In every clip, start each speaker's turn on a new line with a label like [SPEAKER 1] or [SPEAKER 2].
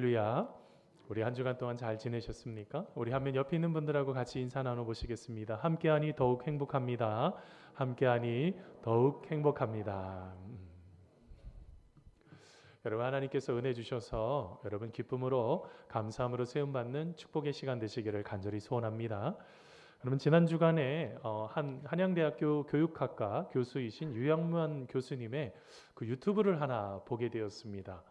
[SPEAKER 1] 할렐루야. 우리 한 주간 동안 잘 지내셨습니까? 우리 한면 옆에 있는 분들하고 같이 인사 나눠보시겠습니다. 함께하니 더욱 행복합니다. 함께하니 더욱 행복합니다. 여러분, 하나님께서 은혜 주셔서 여러분 기쁨으로 감사함으로 세움받는 축복의 시간 되시기를 간절히 소원합니다. 여러분, 지난 주간에 한양대학교 교육학과 교수이신 유영문 교수님의 그 유튜브를 하나 보게 되었습니다.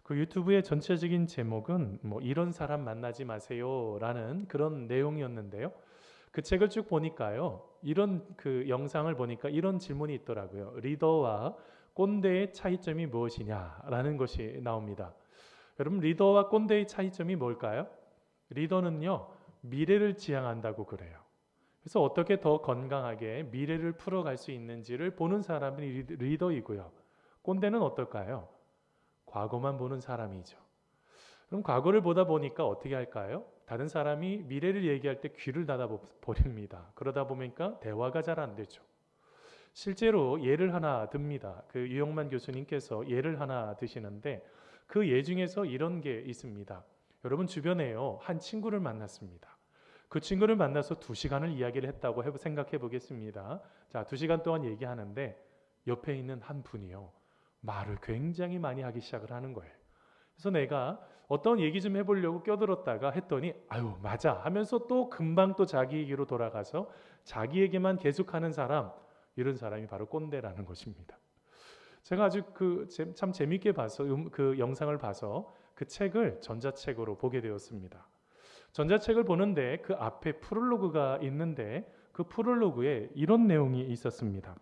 [SPEAKER 1] 그 유튜브의 전체적인 제목은 이런 사람 만나지 마세요라는 그런 내용이었는데요. 그 책을 쭉 보니까요, 이런 그 영상을 보니까 이런 질문이 있더라고요. 리더와 꼰대의 차이점이 무엇이냐라는 것이 나옵니다. 여러분, 리더와 꼰대의 차이점이 뭘까요? 리더는요, 미래를 지향한다고 그래요. 그래서 어떻게 더 건강하게 미래를 풀어갈 수 있는지를 보는 사람이 리더이고요. 꼰대는 어떨까요? 과거만 보는 사람이죠. 그럼 과거를 보다 보니까 어떻게 할까요? 다른 사람이 미래를 얘기할 때 귀를 닫아 버립니다. 그러다 보니까 대화가 잘 안 되죠. 실제로 예를 하나 듭니다. 그 유영만 교수님께서 예를 하나 드시는데 그 예 중에서 이런 게 있습니다. 여러분, 주변에요, 한 친구를 만났습니다. 그 친구를 만나서 2시간을 이야기를 했다고 생각해 보겠습니다. 자, 2시간 동안 얘기하는데 옆에 있는 한 분이요, 말을 굉장히 많이 하기 시작을 하는 거예요. 그래서 내가 어떤 얘기 좀 해보려고 껴들었다가 했더니 아유 맞아 하면서 또 금방 또 자기 얘기로 돌아가서 자기 얘기만 계속하는 사람, 이런 사람이 바로 꼰대라는 것입니다. 제가 아주 참 재밌게 봐서 그 영상을 봐서 그 책을 전자책으로 보게 되었습니다. 전자책을 보는데 그 앞에 프롤로그가 있는데 그 프롤로그에 이런 내용이 있었습니다.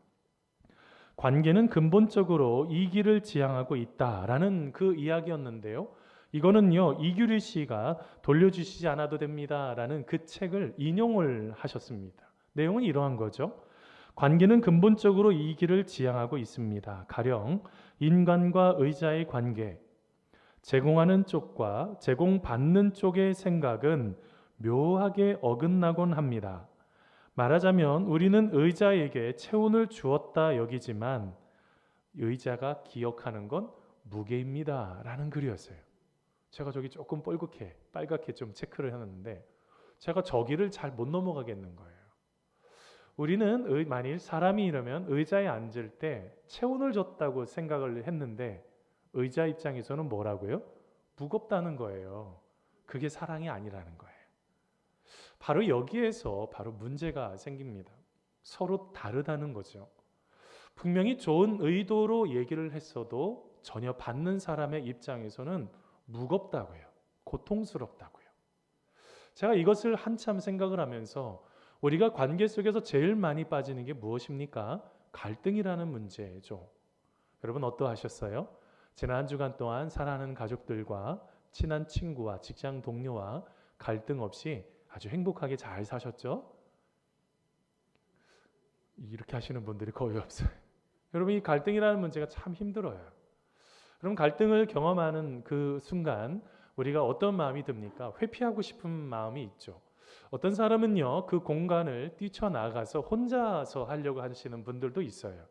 [SPEAKER 1] 관계는 근본적으로 이기를 지향하고 있다라는 그 이야기였는데요. 이거는요, 이규리 씨가 돌려주시지 않아도 됩니다라는 그 책을 인용을 하셨습니다. 내용은 이러한 거죠. 관계는 근본적으로 이기를 지향하고 있습니다. 가령 인간과 의자의 관계, 제공하는 쪽과 제공받는 쪽의 생각은 묘하게 어긋나곤 합니다. 말하자면 우리는 의자에게 체온을 주었다 여기지만 의자가 기억하는 건 무게입니다 라는 글이었어요. 제가 저기 조금 빨갛게 좀 체크를 해놨는데 제가 저기를 잘 못 넘어가겠는 거예요. 우리는 만일 사람이 이러면 의자에 앉을 때 체온을 줬다고 생각을 했는데 의자 입장에서는 뭐라고요? 무겁다는 거예요. 그게 사랑이 아니라는 거예요. 바로 여기에서 바로 문제가 생깁니다. 서로 다르다는 거죠. 분명히 좋은 의도로 얘기를 했어도 전혀 받는 사람의 입장에서는 무겁다고요. 고통스럽다고요. 제가 이것을 한참 생각을 하면서 우리가 관계 속에서 제일 많이 빠지는 게 무엇입니까? 갈등이라는 문제죠. 여러분 어떠하셨어요? 지난 한 주간 동안 사랑하는 가족들과 친한 친구와 직장 동료와 갈등 없이 아주 행복하게 잘 사셨죠? 이렇게 하시는 분들이 거의 없어요. 여러분, 이 갈등이라는 문제가 참 힘들어요. 그럼 갈등을 경험하는 그 순간 우리가 어떤 마음이 듭니까? 회피하고 싶은 마음이 있죠. 어떤 사람은요, 그 공간을 뛰쳐나가서 혼자서 하려고 하시는 분들도 있어요.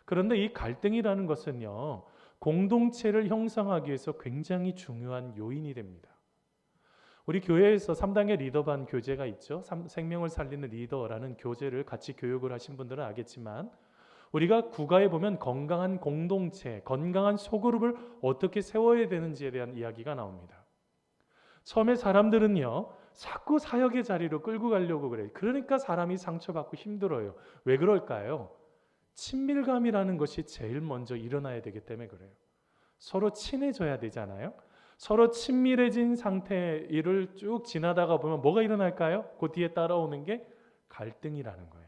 [SPEAKER 1] 그런데 이 갈등이라는 것은요, 공동체를 형성하기 위해서 굉장히 중요한 요인이 됩니다. 우리 교회에서 3단계 리더반 교재가 있죠. 생명을 살리는 리더라는 교재를 같이 교육을 하신 분들은 알겠지만 우리가 국가에 보면 건강한 공동체, 건강한 소그룹을 어떻게 세워야 되는지에 대한 이야기가 나옵니다. 처음에 사람들은요, 자꾸 사역의 자리로 끌고 가려고 그래요. 그러니까 사람이 상처받고 힘들어요. 왜 그럴까요? 친밀감이라는 것이 제일 먼저 일어나야 되기 때문에 그래요. 서로 친해져야 되잖아요. 서로 친밀해진 상태를 쭉 지나다가 보면 뭐가 일어날까요? 그 뒤에 따라오는 게 갈등이라는 거예요.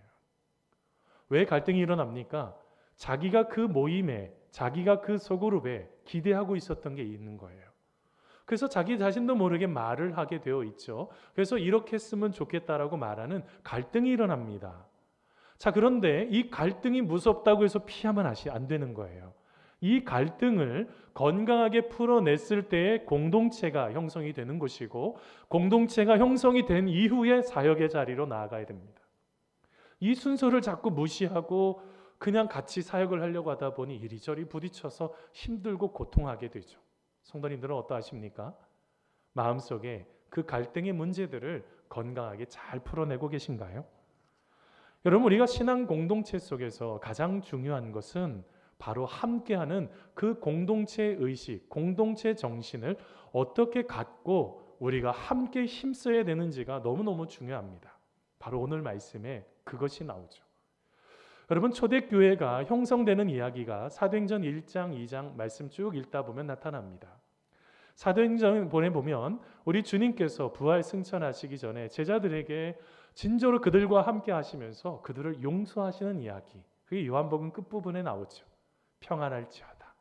[SPEAKER 1] 왜 갈등이 일어납니까? 자기가 그 모임에, 자기가 그 소그룹에 기대하고 있었던 게 있는 거예요. 그래서 자기 자신도 모르게 말을 하게 되어 있죠. 그래서 이렇게 했으면 좋겠다라고 말하는 갈등이 일어납니다. 자, 그런데 이 갈등이 무섭다고 해서 피하면 안 되는 거예요. 이 갈등을 건강하게 풀어냈을 때에 공동체가 형성이 되는 것이고 공동체가 형성이 된 이후에 사역의 자리로 나아가야 됩니다. 이 순서를 자꾸 무시하고 그냥 같이 사역을 하려고 하다 보니 이리저리 부딪혀서 힘들고 고통하게 되죠. 성도님들은 어떠하십니까? 마음속에 그 갈등의 문제들을 건강하게 잘 풀어내고 계신가요? 여러분, 우리가 신앙 공동체 속에서 가장 중요한 것은 바로 함께하는 그 공동체 의식, 공동체 정신을 어떻게 갖고 우리가 함께 힘써야 되는지가 너무너무 중요합니다. 바로 오늘 말씀에 그것이 나오죠. 여러분, 초대교회가 형성되는 이야기가 사도행전 1장, 2장 말씀 쭉 읽다 보면 나타납니다. 사도행전에 보면 우리 주님께서 부활 승천하시기 전에 제자들에게 진저로 그들과 함께 하시면서 그들을 용서하시는 이야기, 그게 요한복음 끝부분에 나오죠. 평안할지어다.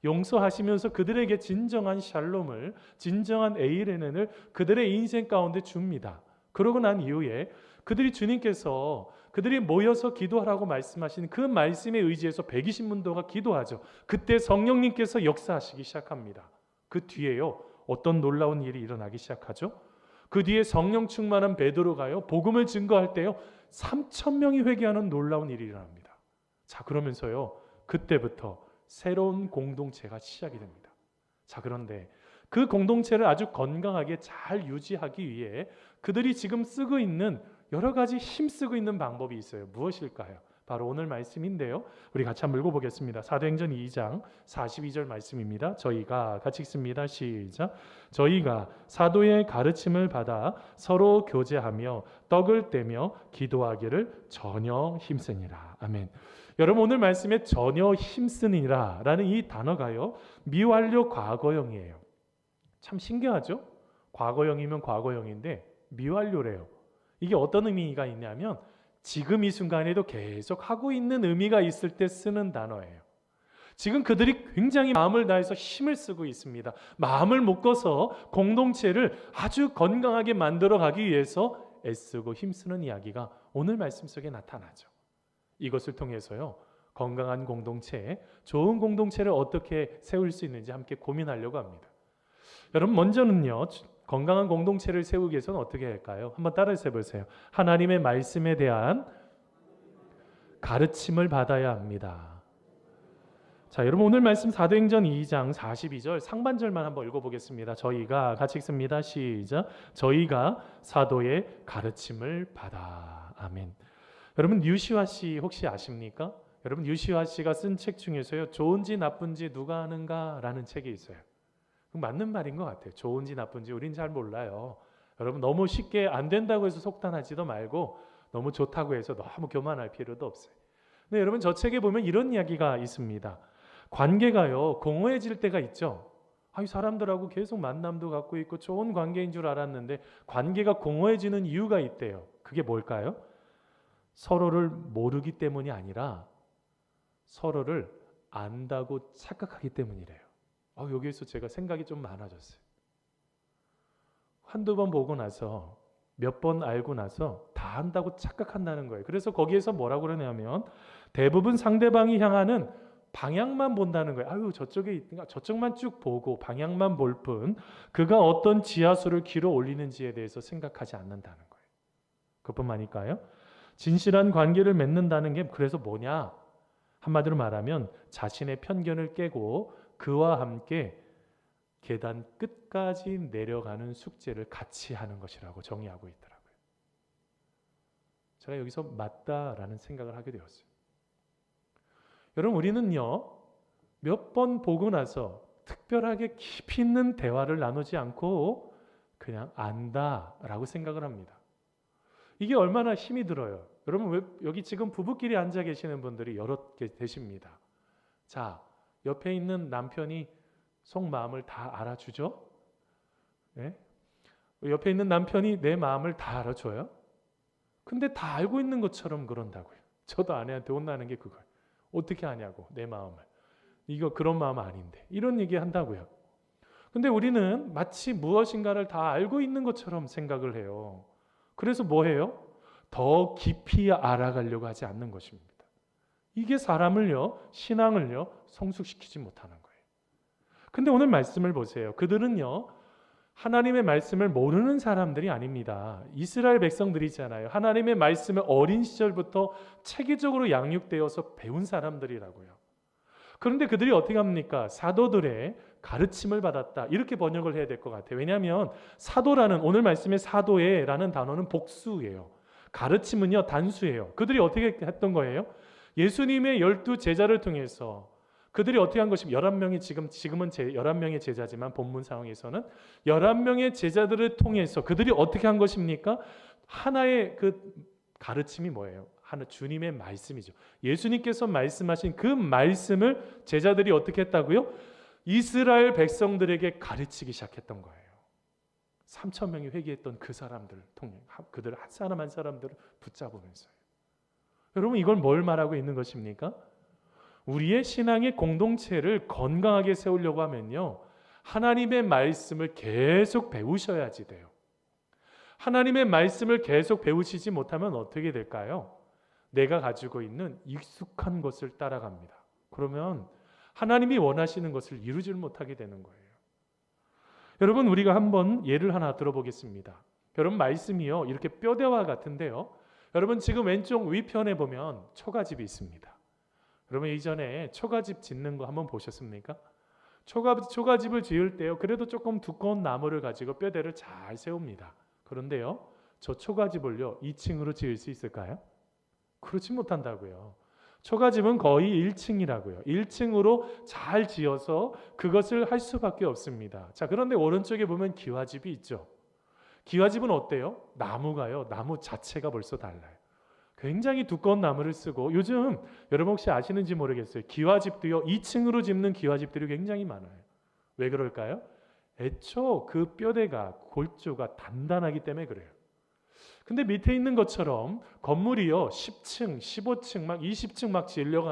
[SPEAKER 1] 용서하시면서 그들에게 진정한 샬롬을, 진정한 에이레넨을 그들의 인생 가운데 줍니다. 그러고 난 이후에 그들이 주님께서 그들이 모여서 기도하라고 말씀하신 그 말씀에 의지해서 120문도가 기도하죠. 그때 성령님께서 역사하시기 시작합니다. 그 뒤에요, 어떤 놀라운 일이 일어나기 시작하죠? 그 뒤에 성령 충만한 베드로가요, 복음을 증거할 때요, 3,000명이 회개하는 놀라운 일이 일어납니다. 자, 그러면서요, 그때부터 새로운 공동체가 시작이 됩니다. 자, 그런데 그 공동체를 아주 건강하게 잘 유지하기 위해 그들이 지금 쓰고 있는 여러 가지 힘쓰고 있는 방법이 있어요. 무엇일까요? 바로 오늘 말씀인데요. 우리 같이 한번 읽어보겠습니다. 사도행전 2장 42절 말씀입니다. 저희가 같이 읽습니다. 시작. 저희가 사도의 가르침을 받아 서로 교제하며 떡을 떼며 기도하기를 전혀 힘쓰니라. 아멘. 여러분, 오늘 말씀에 전혀 힘쓰니라 라는 이 단어가요, 미완료 과거형이에요. 참 신기하죠? 과거형이면 과거형인데 미완료래요. 이게 어떤 의미가 있냐면 지금 이 순간에도 계속 하고 있는 의미가 있을 때 쓰는 단어예요. 지금 그들이 굉장히 마음을 다해서 힘을 쓰고 있습니다. 마음을 묶어서 공동체를 아주 건강하게 만들어 가기 위해서 애쓰고 힘쓰는 이야기가 오늘 말씀 속에 나타나죠. 이것을 통해서요, 건강한 공동체, 좋은 공동체를 어떻게 세울 수 있는지 함께 고민하려고 합니다. 여러분, 먼저는요, 건강한 공동체를 세우기 위해서는 어떻게 할까요? 한번 따라서 해보세요. 하나님의 말씀에 대한 가르침을 받아야 합니다. 자, 여러분, 오늘 말씀 사도행전 2장 42절 상반절만 한번 읽어보겠습니다. 저희가 같이 읽습니다. 시작. 저희가 사도의 가르침을 받아. 아멘. 여러분, 유시화 씨 혹시 아십니까? 여러분, 유시화 씨가 쓴 책 중에서요, 좋은지 나쁜지 누가 아는가 라는 책이 있어요. 맞는 말인 것 같아요. 좋은지 나쁜지 우린 잘 몰라요. 여러분, 너무 쉽게 안 된다고 해서 속단하지도 말고 너무 좋다고 해서 너무 교만할 필요도 없어요. 근데 여러분, 저 책에 보면 이런 이야기가 있습니다. 관계가요, 공허해질 때가 있죠. 사람들하고 계속 만남도 갖고 있고 좋은 관계인 줄 알았는데 관계가 공허해지는 이유가 있대요. 그게 뭘까요? 서로를 모르기 때문이 아니라 서로를 안다고 착각하기 때문이래요. 여기에서 제가 생각이 좀 많아졌어요. 한두 번 보고 나서 몇 번 알고 나서 다 안다고 착각한다는 거예요. 그래서 거기에서 뭐라고 그러냐면 대부분 상대방이 향하는 방향만 본다는 거예요. 저쪽에 있든가 저쪽만 쭉 보고 방향만 볼 뿐 그가 어떤 지하수를 길어 올리는지에 대해서 생각하지 않는다는 거예요. 그뿐만일까요? 진실한 관계를 맺는다는 게 그래서 뭐냐? 한마디로 말하면 자신의 편견을 깨고 그와 함께 계단 끝까지 내려가는 숙제를 같이 하는 것이라고 정의하고 있더라고요. 제가 여기서 맞다라는 생각을 하게 되었어요. 여러분, 우리는요, 몇 번 보고 나서 특별하게 깊이 있는 대화를 나누지 않고 그냥 안다라고 생각을 합니다. 이게 얼마나 힘이 들어요. 여러분, 여기 지금 부부끼리 앉아 계시는 분들이 여러 개 되십니다. 자, 옆에 있는 남편이 속마음을 다 알아주죠? 네? 옆에 있는 남편이 내 마음을 다 알아줘요? 근데 다 알고 있는 것처럼 그런다고요. 저도 아내한테 혼나는 게 그거예요. 어떻게 아냐고, 내 마음을. 이거 그런 마음 아닌데. 이런 얘기 한다고요. 근데 우리는 마치 무엇인가를 다 알고 있는 것처럼 생각을 해요. 그래서 뭐 해요? 더 깊이 알아가려고 하지 않는 것입니다. 이게 사람을요, 신앙을요, 성숙시키지 못하는 거예요. 근데 오늘 말씀을 보세요. 그들은요, 하나님의 말씀을 모르는 사람들이 아닙니다. 이스라엘 백성들이잖아요. 하나님의 말씀을 어린 시절부터 체계적으로 양육되어서 배운 사람들이라고요. 그런데 그들이 어떻게 합니까? 사도들의 가르침을 받았다. 이렇게 번역을 해야 될 것 같아요. 왜냐하면 사도라는 오늘 말씀의 사도에라는 단어는 복수예요. 가르침은요 단수예요. 그들이 어떻게 했던 거예요? 예수님의 12 제자를 통해서 그들이 어떻게 한 것입니까? 11명이 지금은 11명의 제자지만 본문 상황에서는 11명의 제자들을 통해서 그들이 어떻게 한 것입니까? 하나의 그 가르침이 뭐예요? 하나 주님의 말씀이죠. 예수님께서 말씀하신 그 말씀을 제자들이 어떻게 했다고요? 이스라엘 백성들에게 가르치기 시작했던 거예요. 3천 명이 회개했던 그 사람들을 통해 그들 한 사람 한 사람들을 붙잡으면서요. 여러분 이걸 뭘 말하고 있는 것입니까? 우리의 신앙의 공동체를 건강하게 세우려고 하면요. 하나님의 말씀을 계속 배우셔야지 돼요. 하나님의 말씀을 계속 배우시지 못하면 어떻게 될까요? 내가 가지고 있는 익숙한 것을 따라갑니다. 그러면 하나님이 원하시는 것을 이루질 못하게 되는 거예요. 여러분 우리가 한번 예를 하나 들어보겠습니다. 여러분 말씀이요 이렇게 뼈대와 같은데요. 여러분 지금 왼쪽 위편에 보면 초가집이 있습니다. 여러분 이전에 초가집 짓는 거 한번 보셨습니까? 초가집을 지을 때요 그래도 조금 두꺼운 나무를 가지고 뼈대를 잘 세웁니다. 그런데요 저 초가집을요 2층으로 지을 수 있을까요? 그렇지 못한다고요. 초가집은 거의 1층이라고요. 1층으로 잘 지어서 그것을 할 수밖에 없습니다. 자, 그런데 오른쪽에 보면 기와집이 있죠. 기와집은 어때요? 나무가요. 나무 자체가 벌써 달라요. 굉장히 두꺼운 나무를 쓰고 요즘 여러분 혹시 아시는지 모르겠어요. 기와집도요. 2층으로 짓는 기와집들이 굉장히 많아요. 왜 그럴까요? 애초 그 뼈대가 골조가 단단하기 때문에 그래요. 근데 밑에 있는 것처럼 건물이요 10층, 15층, 막 20층 막 지으려고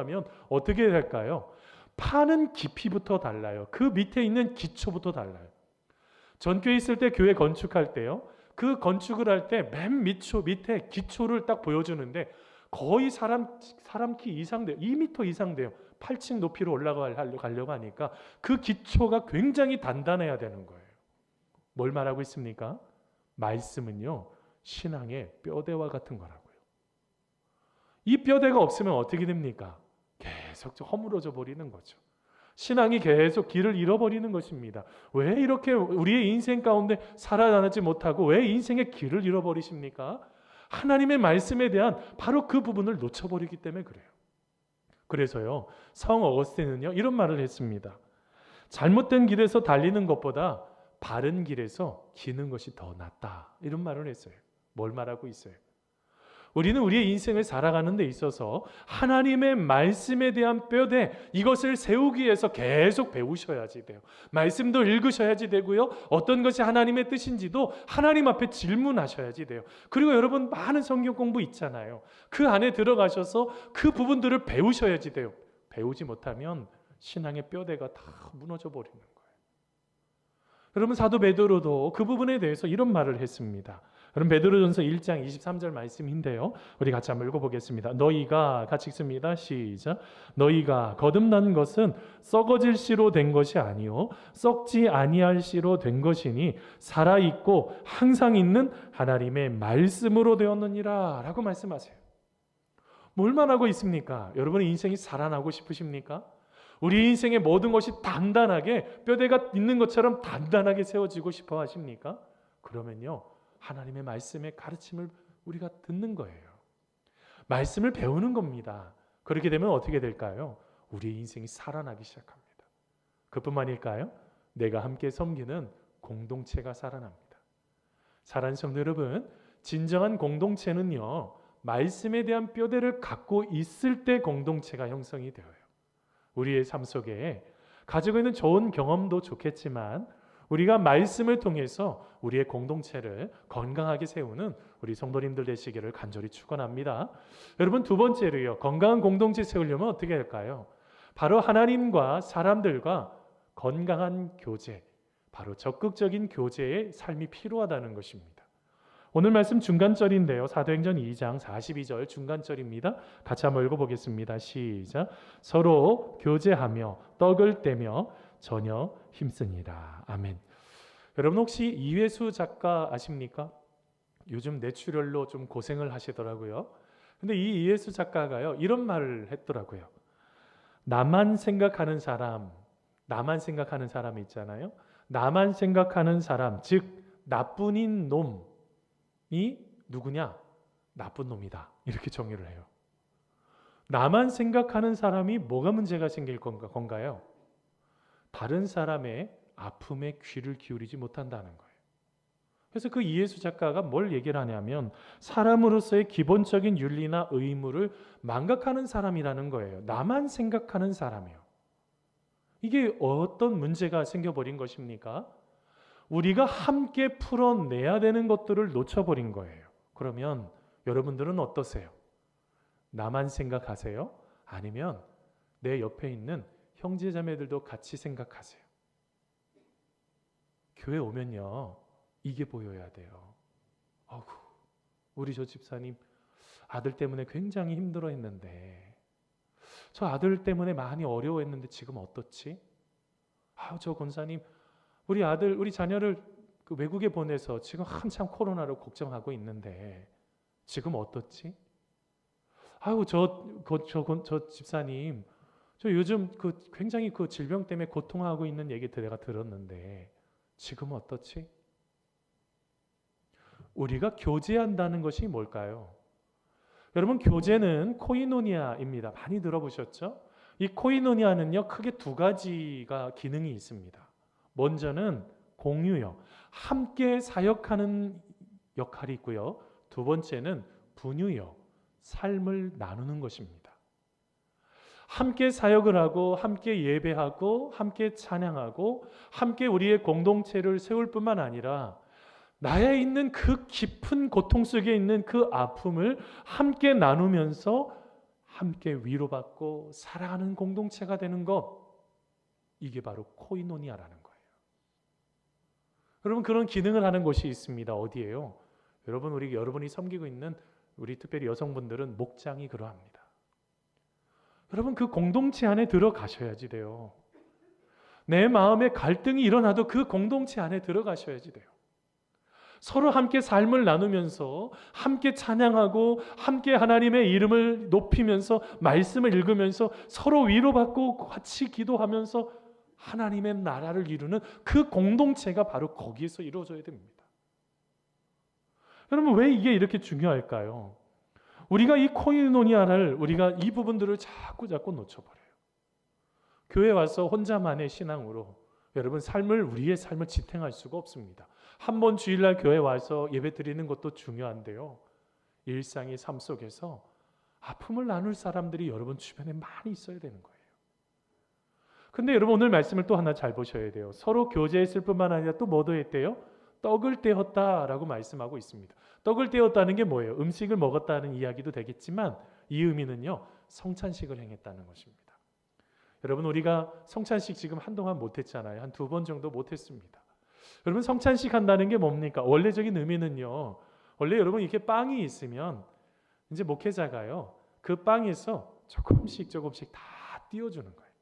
[SPEAKER 1] 어떻게 될까요? 파는 깊이부터 달라요. 그 밑에 있는 기초부터 달라요. 전교회 있을 때 교회 건축할 때요. 그 건축을 할 때 맨 밑에 기초를 딱 보여주는데 거의 사람 키 이상 돼요. 2m 이상 돼요. 8층 높이로 올라가려고 하니까 그 기초가 굉장히 단단해야 되는 거예요. 뭘 말하고 있습니까? 말씀은요. 신앙의 뼈대와 같은 거라고요. 이 뼈대가 없으면 어떻게 됩니까? 계속 허물어져 버리는 거죠. 신앙이 계속 길을 잃어버리는 것입니다. 왜 이렇게 우리의 인생 가운데 살아나지 못하고 왜 인생의 길을 잃어버리십니까? 하나님의 말씀에 대한 바로 그 부분을 놓쳐버리기 때문에 그래요. 그래서요 성 어거스틴은요 이런 말을 했습니다. 잘못된 길에서 달리는 것보다 바른 길에서 기는 것이 더 낫다. 이런 말을 했어요. 뭘 말하고 있어요? 우리는 우리의 인생을 살아가는 데 있어서 하나님의 말씀에 대한 뼈대 이것을 세우기 위해서 계속 배우셔야지 돼요. 말씀도 읽으셔야지 되고요. 어떤 것이 하나님의 뜻인지도 하나님 앞에 질문하셔야지 돼요. 그리고 여러분 많은 성경 공부 있잖아요. 그 안에 들어가셔서 그 부분들을 배우셔야지 돼요. 배우지 못하면 신앙의 뼈대가 다 무너져 버리는 거예요. 여러분 사도 베드로도 그 부분에 대해서 이런 말을 했습니다. 여러분 베드로전서 1장 23절 말씀인데요. 우리 같이 한번 읽어보겠습니다. 너희가 같이 읽습니다. 시작. 너희가 거듭난 것은 썩어질 씨로 된 것이 아니요 썩지 아니할 씨로 된 것이니 살아있고 항상 있는 하나님의 말씀으로 되었느니라 라고 말씀하세요. 뭘 말하고 있습니까? 여러분의 인생이 살아나고 싶으십니까? 우리 인생의 모든 것이 단단하게 뼈대가 있는 것처럼 단단하게 세워지고 싶어 하십니까? 그러면요 하나님의 말씀의 가르침을 우리가 듣는 거예요. 말씀을 배우는 겁니다. 그렇게 되면 어떻게 될까요? 우리의 인생이 살아나기 시작합니다. 그뿐만일까요? 내가 함께 섬기는 공동체가 살아납니다. 사랑하는 성도 여러분, 진정한 공동체는요 말씀에 대한 뼈대를 갖고 있을 때 공동체가 형성이 되어요. 우리의 삶 속에 가지고 있는 좋은 경험도 좋겠지만 우리가 말씀을 통해서 우리의 공동체를 건강하게 세우는 우리 성도님들 되시기를 간절히 축원합니다. 여러분 두 번째로요. 건강한 공동체 세우려면 어떻게 할까요? 바로 하나님과 사람들과 건강한 교제, 바로 적극적인 교제의 삶이 필요하다는 것입니다. 오늘 말씀 중간절인데요. 사도행전 2장 42절 중간절입니다. 같이 한번 읽어보겠습니다. 시작. 서로 교제하며 떡을 떼며 전혀 힘쓰니라. 아멘. 여러분 혹시 이회수 작가 아십니까? 요즘 뇌출혈로 좀 고생을 하시더라고요. 근데 이 이회수 작가가요 이런 말을 했더라고요. 나만 생각하는 사람, 나만 생각하는 사람이 있잖아요. 나만 생각하는 사람, 즉 나뿐인 놈이 누구냐? 나쁜 놈이다. 이렇게 정의를 해요. 나만 생각하는 사람이 뭐가 문제가 생길 건가요? 다른 사람의 아픔에 귀를 기울이지 못한다는 거예요. 그래서 그 이예수 작가가 뭘 얘기를 하냐면 사람으로서의 기본적인 윤리나 의무를 망각하는 사람이라는 거예요. 나만 생각하는 사람이요. 이게 어떤 문제가 생겨버린 것입니까? 우리가 함께 풀어내야 되는 것들을 놓쳐버린 거예요. 그러면 여러분들은 어떠세요? 나만 생각하세요? 아니면 내 옆에 있는 형제자매들도 같이 생각하세요? 교회 오면요, 이게 보여야 돼요. 어후, 우리 저 집사님 아들 때문에 굉장히 힘들어했는데, 저 아들 때문에 많이 어려워했는데 지금 어떻지? 저 권사님 우리 아들, 우리 자녀를 그 외국에 보내서 지금 한참 코로나로 걱정하고 있는데 지금 어떻지? 저 집사님, 저 요즘 굉장히 그 질병 때문에 고통하고 있는 얘기 내가 들었는데 지금 어떻지? 우리가 교제한다는 것이 뭘까요? 여러분, 교제는 코이노니아입니다. 많이 들어보셨죠? 이 코이노니아는요, 크게 두 가지가 기능이 있습니다. 먼저는 공유요. 함께 사역하는 역할이 있고요. 두 번째는 분유요. 삶을 나누는 것입니다. 함께 사역을 하고 함께 예배하고 함께 찬양하고 함께 우리의 공동체를 세울 뿐만 아니라 나에 있는 그 깊은 고통 속에 있는 그 아픔을 함께 나누면서 함께 위로받고 사랑하는 공동체가 되는 것, 이게 바로 코이노니아라는 거예요. 여러분, 그런 기능을 하는 곳이 있습니다. 어디예요? 여러분이 섬기고 있는 우리 특별히 여성분들은 목장이 그러합니다. 여러분, 그 공동체 안에 들어가셔야지 돼요. 내 마음에 갈등이 일어나도 그 공동체 안에 들어가셔야지 돼요. 서로 함께 삶을 나누면서 함께 찬양하고 함께 하나님의 이름을 높이면서 말씀을 읽으면서 서로 위로받고 같이 기도하면서 하나님의 나라를 이루는 그 공동체가 바로 거기에서 이루어져야 됩니다. 여러분, 왜 이게 이렇게 중요할까요? 우리가 이 코이노니아를, 우리가 이 부분들을 자꾸 놓쳐버려요. 교회 와서 혼자만의 신앙으로 여러분 우리의 삶을 지탱할 수가 없습니다. 한 번 주일날 교회 와서 예배 드리는 것도 중요한데요, 일상의 삶 속에서 아픔을 나눌 사람들이 여러분 주변에 많이 있어야 되는 거예요. 근데 여러분, 오늘 말씀을 또 하나 잘 보셔야 돼요. 서로 교제했을 뿐만 아니라 또 뭐도 했대요? 떡을 떼었다라고 말씀하고 있습니다. 떡을 떼었다는 게 뭐예요? 음식을 먹었다는 이야기도 되겠지만 이 의미는요, 성찬식을 행했다는 것입니다. 여러분, 우리가 성찬식 지금 한동안 못했잖아요. 한 2번 정도 못했습니다. 여러분, 성찬식 한다는 게 뭡니까? 원래적인 의미는요, 원래 여러분 이렇게 빵이 있으면 이제 목회자가요, 그 빵에서 조금씩 다 띄워주는 거예요.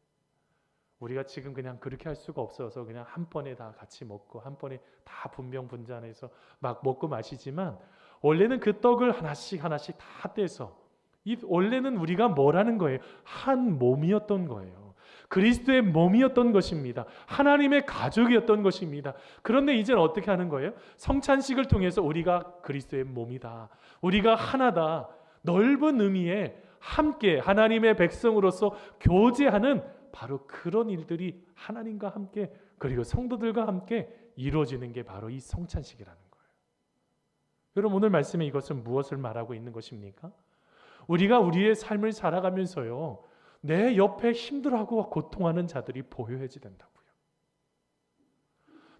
[SPEAKER 1] 우리가 지금 그냥 그렇게 할 수가 없어서 그냥 한 번에 다 같이 먹고 한 번에 다 분명분잔해서 막 먹고 마시지만, 원래는 그 떡을 하나씩 다 떼서 원래는 우리가 뭐라는 거예요? 한 몸이었던 거예요. 그리스도의 몸이었던 것입니다. 하나님의 가족이었던 것입니다. 그런데 이제는 어떻게 하는 거예요? 성찬식을 통해서 우리가 그리스도의 몸이다, 우리가 하나다, 넓은 의미의 함께 하나님의 백성으로서 교제하는 바로 그런 일들이 하나님과 함께, 그리고 성도들과 함께 이루어지는 게 바로 이 성찬식이라는 거예요. 여러분, 오늘 말씀에 이것은 무엇을 말하고 있는 것입니까? 우리가 우리의 삶을 살아가면서요, 내 옆에 힘들어하고 고통하는 자들이 보여야지 된다고요.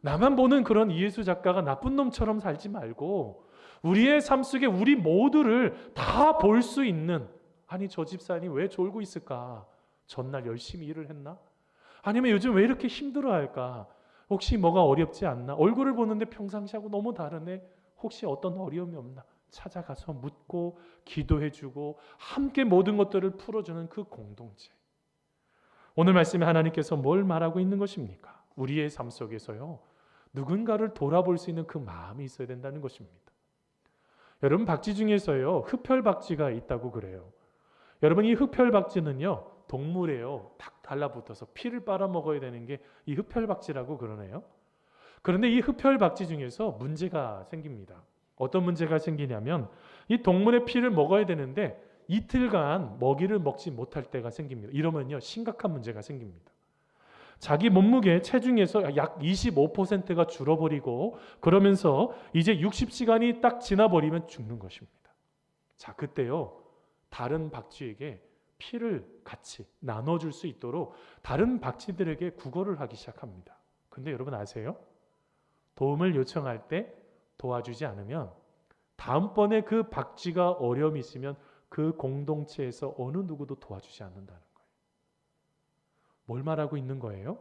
[SPEAKER 1] 나만 보는 그런 이예수 작가가 나쁜 놈처럼 살지 말고 우리의 삶 속에 우리 모두를 다 볼 수 있는, 아니 저 집사님 왜 졸고 있을까? 전날 열심히 일을 했나? 아니면 요즘 왜 이렇게 힘들어할까? 혹시 뭐가 어렵지 않나? 얼굴을 보는데 평상시하고 너무 다르네? 혹시 어떤 어려움이 없나? 찾아가서 묻고 기도해주고 함께 모든 것들을 풀어주는 그 공동체. 오늘 말씀에 하나님께서 뭘 말하고 있는 것입니까? 우리의 삶 속에서요, 누군가를 돌아볼 수 있는 그 마음이 있어야 된다는 것입니다. 여러분, 박쥐 중에서요, 흡혈박쥐가 있다고 그래요. 여러분, 이 흡혈박쥐는요, 동물에요 탁 달라붙어서 피를 빨아먹어야 되는 게 이 흡혈박쥐라고 그러네요. 그런데 이 흡혈박쥐 중에서 문제가 생깁니다. 어떤 문제가 생기냐면 이 동물의 피를 먹어야 되는데 이틀간 먹이를 먹지 못할 때가 생깁니다. 이러면요 심각한 문제가 생깁니다. 자기 몸무게 체중에서 약 25%가 줄어버리고 그러면서 이제 60시간이 딱 지나버리면 죽는 것입니다. 자, 그때요 다른 박쥐에게 피를 같이 나눠줄 수 있도록 다른 박쥐들에게 구걸을 하기 시작합니다. 근데 여러분 아세요? 도움을 요청할 때 도와주지 않으면 다음번에 그 박쥐가 어려움이 있으면 그 공동체에서 어느 누구도 도와주지 않는다는 거예요. 뭘 말하고 있는 거예요?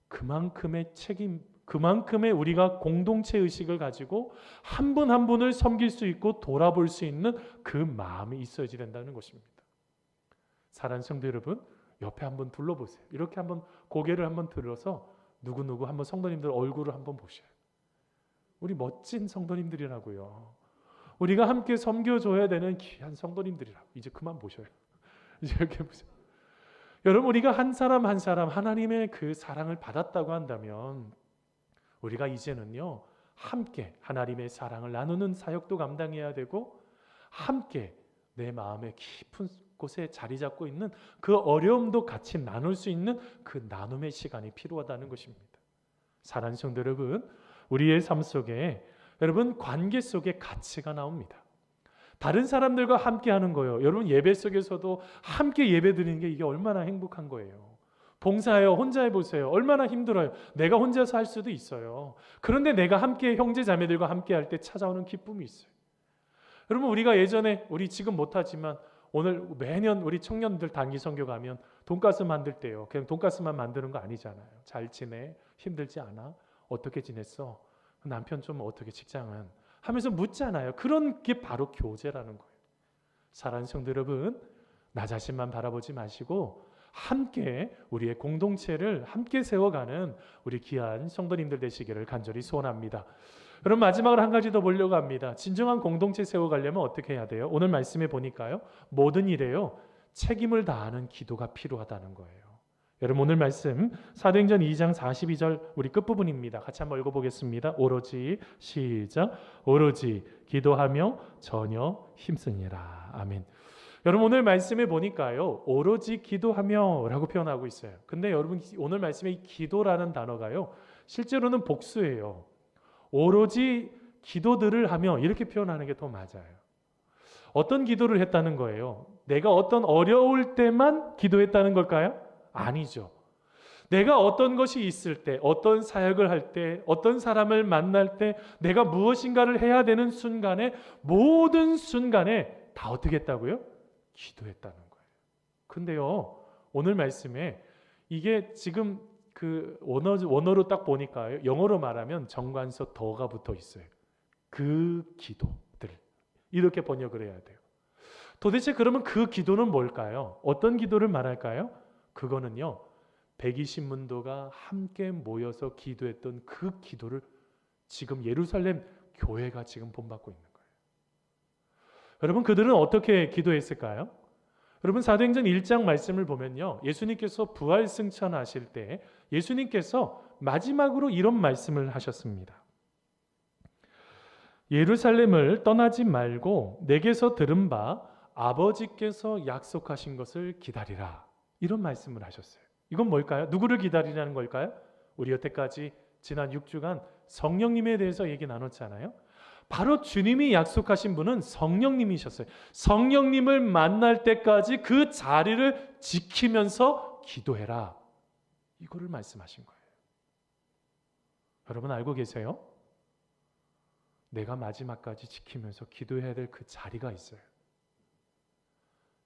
[SPEAKER 1] 그만큼의 책임, 그만큼의 우리가 공동체 의식을 가지고 한 분 한 분을 섬길 수 있고 돌아볼 수 있는 그 마음이 있어야지 된다는 것입니다. 사랑하는 성도 여러분, 옆에 한번 둘러보세요. 이렇게 한번 고개를 한번 들어서 누구누구 한번 성도님들 얼굴을 한번 보셔요. 우리 멋진 성도님들이라고요. 우리가 함께 섬겨줘야 되는 귀한 성도님들이라고. 이제 그만 보셔요. 이제 이렇게 보세요. 여러분, 우리가 한 사람 한 사람 하나님의 그 사랑을 받았다고 한다면 우리가 이제는요 함께 하나님의 사랑을 나누는 사역도 감당해야 되고 함께 내 마음의 깊은 곳에 자리 잡고 있는 그 어려움도 같이 나눌 수 있는 그 나눔의 시간이 필요하다는 것입니다. 사랑하는 성도 여러분, 우리의 삶 속에 여러분 관계 속에 가치가 나옵니다. 다른 사람들과 함께 하는 거예요. 여러분 예배 속에서도 함께 예배 드리는 게 이게 얼마나 행복한 거예요. 봉사해요. 혼자 해보세요. 얼마나 힘들어요. 내가 혼자서 할 수도 있어요. 그런데 내가 함께 형제 자매들과 함께 할 때 찾아오는 기쁨이 있어요. 여러분 우리가 예전에 우리 지금 못하지만 오늘 매년 우리 청년들 단기 선교 가면 돈가스 만들 때요. 그냥 돈가스만 만드는 거 아니잖아요. 잘 지내? 힘들지 않아? 어떻게 지냈어? 남편 좀 어떻게 직장은? 하면서 묻잖아요. 그런 게 바로 교제라는 거예요. 사랑하는 성도 여러분, 나 자신만 바라보지 마시고 함께 우리의 공동체를 함께 세워가는 우리 귀한 성도님들 되시기를 간절히 소원합니다. 그럼 마지막으로 한 가지 더 보려고 합니다. 진정한 공동체 세워가려면 어떻게 해야 돼요? 오늘 말씀에 보니까요. 모든 일에요. 책임을 다하는 기도가 필요하다는 거예요. 여러분 오늘 말씀 사도행전 2장 42절 우리 끝부분입니다. 같이 한번 읽어보겠습니다. 오로지 시작 오로지 기도하며 전혀 힘쓰니라. 아멘. 여러분 오늘 말씀에 보니까요. 오로지 기도하며 라고 표현하고 있어요. 근데 여러분 오늘 말씀에 이 기도라는 단어가요. 실제로는 복수예요. 오로지 기도들을 하며 이렇게 표현하는 게 더 맞아요. 어떤 기도를 했다는 거예요? 내가 어떤 어려울 때만 기도했다는 걸까요? 아니죠. 내가 어떤 것이 있을 때, 어떤 사역을 할 때, 어떤 사람을 만날 때, 내가 무엇인가를 해야 되는 순간에 모든 순간에 다 어떻게 했다고요? 기도했다는 거예요. 근데요, 오늘 말씀에 이게 지금 그 원어로 딱 보니까 영어로 말하면 정관서 더가 붙어 있어요. 그 기도들 이렇게 번역을 해야 돼요. 도대체 그러면 그 기도는 뭘까요? 어떤 기도를 말할까요? 그거는요 120문도가 함께 모여서 기도했던 그 기도를 지금 예루살렘 교회가 지금 본받고 있는 거예요. 여러분 그들은 어떻게 기도했을까요? 여러분 사도행전 1장 말씀을 보면요 예수님께서 부활 승천하실 때 예수님께서 마지막으로 이런 말씀을 하셨습니다. 예루살렘을 떠나지 말고 내게서 들은 바 아버지께서 약속하신 것을 기다리라. 이런 말씀을 하셨어요. 이건 뭘까요? 누구를 기다리라는 걸까요? 우리 여태까지 지난 6주간 성령님에 대해서 얘기 나눴잖아요. 바로 주님이 약속하신 분은 성령님이셨어요. 성령님을 만날 때까지 그 자리를 지키면서 기도해라. 이거를 말씀하신 거예요. 여러분 알고 계세요? 내가 마지막까지 지키면서 기도해야 될 그 자리가 있어요.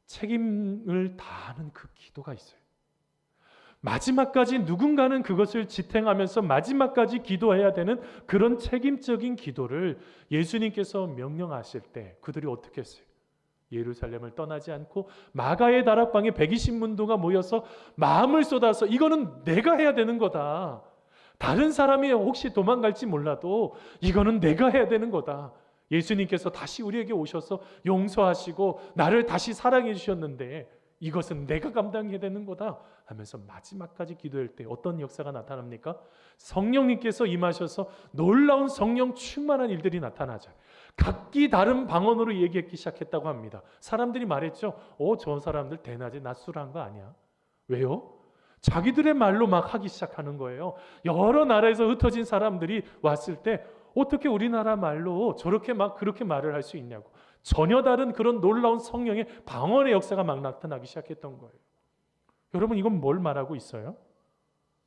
[SPEAKER 1] 책임을 다하는 그 기도가 있어요. 마지막까지 누군가는 그것을 지탱하면서 마지막까지 기도해야 되는 그런 책임적인 기도를 예수님께서 명령하실 때 그들이 어떻게 했어요? 예루살렘을 떠나지 않고 마가의 다락방에 120문도가 모여서 마음을 쏟아서 이거는 내가 해야 되는 거다. 다른 사람이 혹시 도망갈지 몰라도 이거는 내가 해야 되는 거다. 예수님께서 다시 우리에게 오셔서 용서하시고 나를 다시 사랑해 주셨는데 이것은 내가 감당해야 되는 거다 하면서 마지막까지 기도할 때 어떤 역사가 나타납니까? 성령님께서 임하셔서 놀라운 성령 충만한 일들이 나타나죠. 각기 다른 방언으로 얘기하기 시작했다고 합니다. 사람들이 말했죠. 저 사람들 대낮에 낮술한 거 아니야? 왜요? 자기들의 말로 막 하기 시작하는 거예요. 여러 나라에서 흩어진 사람들이 왔을 때 어떻게 우리나라 말로 저렇게 막 그렇게 말을 할 수 있냐고. 전혀 다른 그런 놀라운 성령의 방언의 역사가 막 나타나기 시작했던 거예요. 여러분, 이건 뭘 말하고 있어요?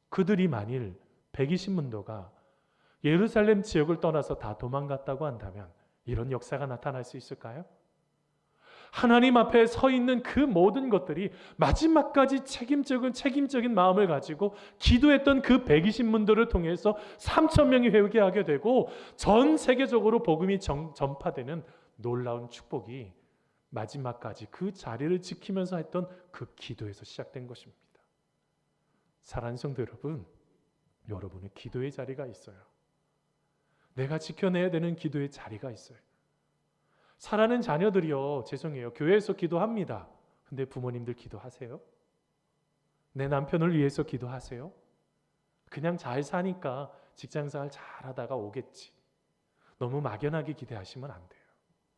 [SPEAKER 1] 그들이 만일 120문도가 예루살렘 지역을 떠나서 다 도망갔다고 한다면 이런 역사가 나타날 수 있을까요? 하나님 앞에 서 있는 그 모든 것들이 마지막까지 책임적인 마음을 가지고 기도했던 그 120문도를 통해서 3,000명이 회개하게 되고 전 세계적으로 복음이 전파되는 놀라운 축복이 마지막까지 그 자리를 지키면서 했던 그 기도에서 시작된 것입니다. 사랑하는 성도 여러분, 여러분의 기도의 자리가 있어요. 내가 지켜내야 되는 기도의 자리가 있어요. 사랑하는 자녀들이요, 죄송해요, 교회에서 기도합니다. 근데 부모님들 기도하세요? 내 남편을 위해서 기도하세요? 그냥 잘 사니까 직장생활 잘하다가 오겠지. 너무 막연하게 기대하시면 안 돼요.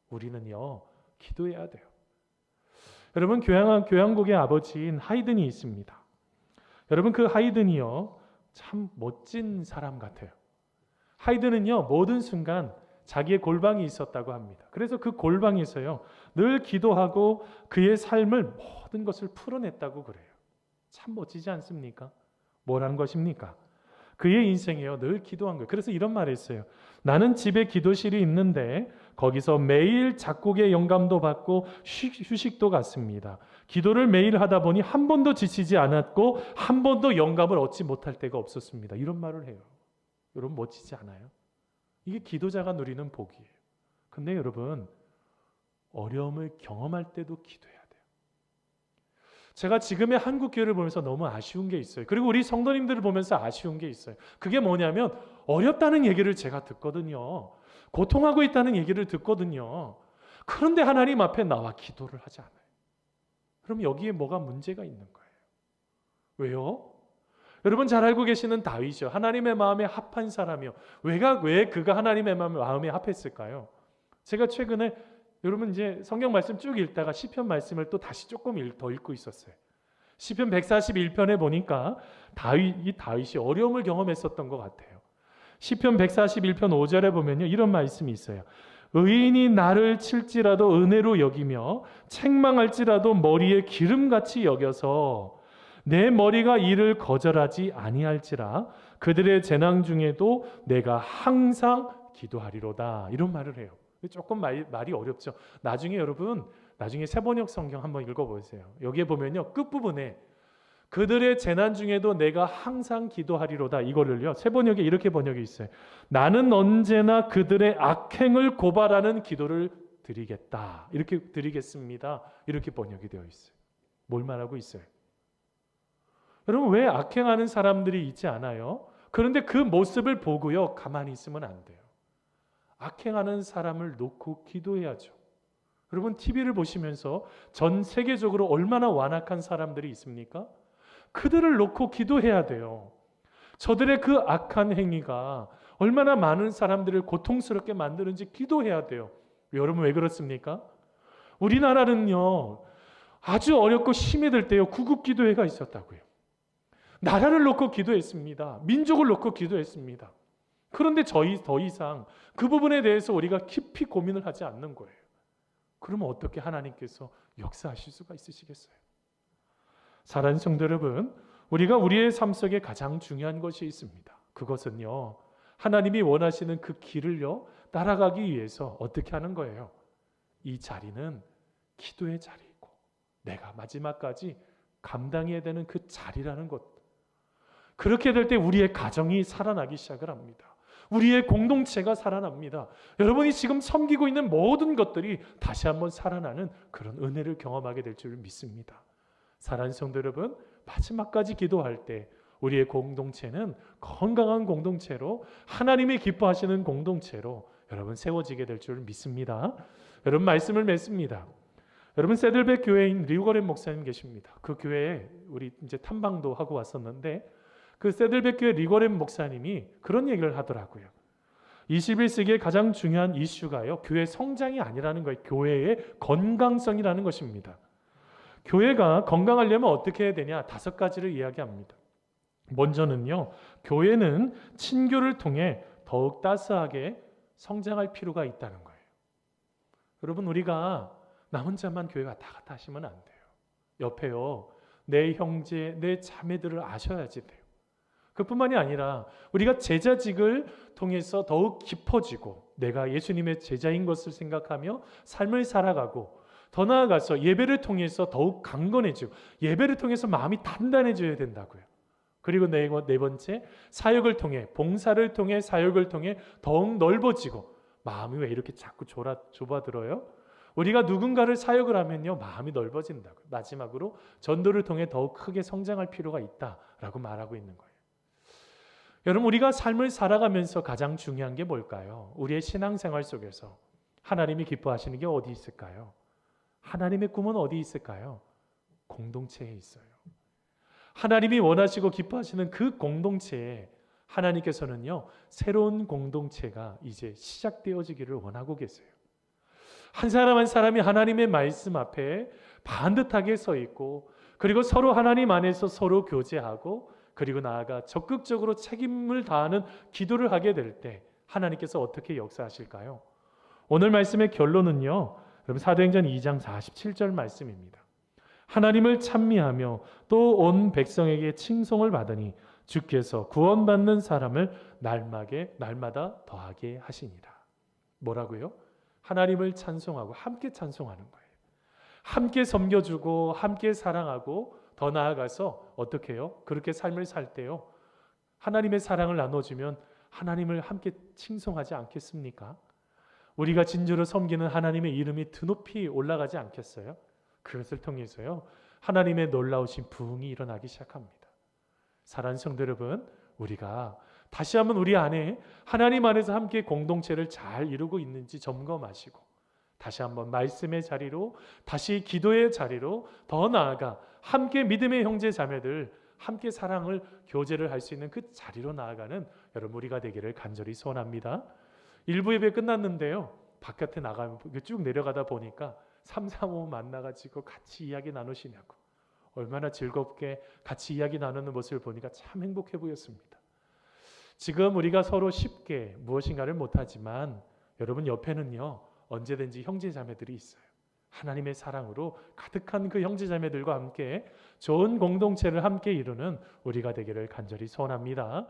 [SPEAKER 1] 우리는요, 기도해야 돼요. 여러분, 교향곡의 아버지인 하이든이 있습니다. 여러분, 그 하이든이요, 참 멋진 사람 같아요. 하이든은요, 모든 순간 자기의 골방이 있었다고 합니다. 그래서 그 골방에서요, 늘 기도하고 그의 삶을 모든 것을 풀어냈다고 그래요. 참 멋지지 않습니까? 뭘 한 것입니까? 그의 인생에요, 늘 기도한 거예요. 그래서 이런 말을 했어요. 나는 집에 기도실이 있는데 거기서 매일 작곡의 영감도 받고 휴식도 갖습니다. 기도를 매일 하다 보니 한 번도 지치지 않았고 한 번도 영감을 얻지 못할 때가 없었습니다. 이런 말을 해요. 여러분, 멋지지 않아요? 이게 기도자가 누리는 복이에요. 근데 여러분, 어려움을 경험할 때도 기도해야 돼요. 제가 지금의 한국교회를 보면서 너무 아쉬운 게 있어요. 그리고 우리 성도님들을 보면서 아쉬운 게 있어요. 그게 뭐냐면 어렵다는 얘기를 제가 듣거든요. 고통하고 있다는 얘기를 듣거든요. 그런데 하나님 앞에 나와 기도를 하지 않아요. 그럼 여기에 뭐가 문제가 있는 거예요? 왜요? 여러분 잘 알고 계시는 다윗이요, 하나님의 마음에 합한 사람이요. 왜 그가 하나님의 마음에 합했을까요? 제가 최근에 여러분 이제 성경 말씀 쭉 읽다가 시편 말씀을 또 다시 조금 더 읽고 있었어요. 시편 141편에 보니까 다윗이 어려움을 경험했었던 것 같아요. 시편 141편 5절에 보면요, 이런 말씀이 있어요. 의인이 나를 칠지라도 은혜로 여기며 책망할지라도 머리에 기름같이 여겨서 내 머리가 이를 거절하지 아니할지라 그들의 재난 중에도 내가 항상 기도하리로다. 이런 말을 해요. 조금 말이 어렵죠. 나중에 세번역 성경 한번 읽어보세요. 여기에 보면요, 끝부분에 그들의 재난 중에도 내가 항상 기도하리로다, 이거를요 세번역에 이렇게 번역이 있어요. 나는 언제나 그들의 악행을 고발하는 기도를 드리겠다, 이렇게 드리겠습니다, 이렇게 번역이 되어 있어요. 뭘 말하고 있어요? 여러분, 왜 악행하는 사람들이 있지 않아요? 그런데 그 모습을 보고요 가만히 있으면 안 돼요. 악행하는 사람을 놓고 기도해야죠. 여러분, TV를 보시면서 전 세계적으로 얼마나 완악한 사람들이 있습니까? 그들을 놓고 기도해야 돼요. 저들의 그 악한 행위가 얼마나 많은 사람들을 고통스럽게 만드는지 기도해야 돼요. 여러분, 왜 그렇습니까? 우리나라는요, 아주 어렵고 힘이 들 때요, 구국기도회가 있었다고요. 나라를 놓고 기도했습니다. 민족을 놓고 기도했습니다. 그런데 더 이상 그 부분에 대해서 우리가 깊이 고민을 하지 않는 거예요. 그러면 어떻게 하나님께서 역사하실 수가 있으시겠어요? 사랑하는 성도 여러분, 우리가 우리의 삶 속에 가장 중요한 것이 있습니다. 그것은요, 하나님이 원하시는 그 길을요 따라가기 위해서 어떻게 하는 거예요? 이 자리는 기도의 자리이고 내가 마지막까지 감당해야 되는 그 자리라는 것. 그렇게 될 때 우리의 가정이 살아나기 시작을 합니다. 우리의 공동체가 살아납니다. 여러분이 지금 섬기고 있는 모든 것들이 다시 한번 살아나는 그런 은혜를 경험하게 될 줄 믿습니다. 사랑하는 성도 여러분, 마지막까지 기도할 때 우리의 공동체는 건강한 공동체로, 하나님이 기뻐하시는 공동체로 여러분 세워지게 될 줄 믿습니다. 여러분, 말씀을 맺습니다. 여러분, 세들백 교회인 리우거렌 목사님 계십니다. 그 교회에 우리 이제 탐방도 하고 왔었는데 그 세들백 교회 리거렌 목사님이 그런 얘기를 하더라고요. 21세기의 가장 중요한 이슈가요, 교회 성장이 아니라는 거예요. 교회의 건강성이라는 것입니다. 교회가 건강하려면 어떻게 해야 되냐? 5가지를 이야기합니다. 먼저는요, 교회는 친교를 통해 더욱 따스하게 성장할 필요가 있다는 거예요. 여러분, 우리가 나 혼자만 교회 왔다 갔다 하시면 안 돼요. 옆에요, 내 형제, 내 자매들을 아셔야지 돼요. 그뿐만이 아니라 우리가 제자직을 통해서 더욱 깊어지고 내가 예수님의 제자인 것을 생각하며 삶을 살아가고, 더 나아가서 예배를 통해서 더욱 강건해지고 예배를 통해서 마음이 단단해져야 된다고요. 그리고 네 번째, 사역을 통해, 봉사를 통해, 사역을 통해 더욱 넓어지고. 마음이 왜 이렇게 자꾸 좁아들어요? 우리가 누군가를 사역을 하면요, 마음이 넓어진다고요. 마지막으로 전도를 통해 더욱 크게 성장할 필요가 있다라고 말하고 있는 거예요. 여러분, 우리가 삶을 살아가면서 가장 중요한 게 뭘까요? 우리의 신앙생활 속에서 하나님이 기뻐하시는 게 어디 있을까요? 하나님의 꿈은 어디 있을까요? 공동체에 있어요. 하나님이 원하시고 기뻐하시는 그 공동체에 하나님께서는요, 새로운 공동체가 이제 시작되어지기를 원하고 계세요. 한 사람 한 사람이 하나님의 말씀 앞에 반듯하게 서 있고, 그리고 서로 하나님 안에서 서로 교제하고, 그리고 나아가 적극적으로 책임을 다하는 기도를 하게 될 때 하나님께서 어떻게 역사하실까요? 오늘 말씀의 결론은요, 여러분, 사도행전 2장 47절 말씀입니다. 하나님을 찬미하며 또 온 백성에게 칭송을 받으니 주께서 구원받는 사람을 날마다 더하게 하시니라. 뭐라고요? 하나님을 찬송하고 함께 찬송하는 거예요. 함께 섬겨주고 함께 사랑하고, 더 나아가서 어떻게 해요? 그렇게 삶을 살 때요, 하나님의 사랑을 나눠주면 하나님을 함께 칭송하지 않겠습니까? 우리가 진주로 섬기는 하나님의 이름이 드높이 올라가지 않겠어요? 그것을 통해서요, 하나님의 놀라우신 부흥이 일어나기 시작합니다. 사랑하는 성도 여러분, 우리가 다시 한번 우리 안에 하나님 안에서 함께 공동체를 잘 이루고 있는지 점검하시고, 다시 한번 말씀의 자리로, 다시 기도의 자리로, 더 나아가 함께 믿음의 형제 자매들 함께 사랑을 교제를 할 수 있는 그 자리로 나아가는 여러분 우리가 되기를 간절히 소원합니다. 1부 예배 끝났는데요, 바깥에 나가면 쭉 내려가다 보니까 3, 4, 5 만나가지고 같이 이야기 나누시냐고, 얼마나 즐겁게 같이 이야기 나누는 모습을 보니까 참 행복해 보였습니다. 지금 우리가 서로 쉽게 무엇인가를 못하지만 여러분 옆에는요, 언제든지 형제 자매들이 있어요. 하나님의 사랑으로 가득한 그 형제 자매들과 함께 좋은 공동체를 함께 이루는 우리가 되기를 간절히 소원합니다.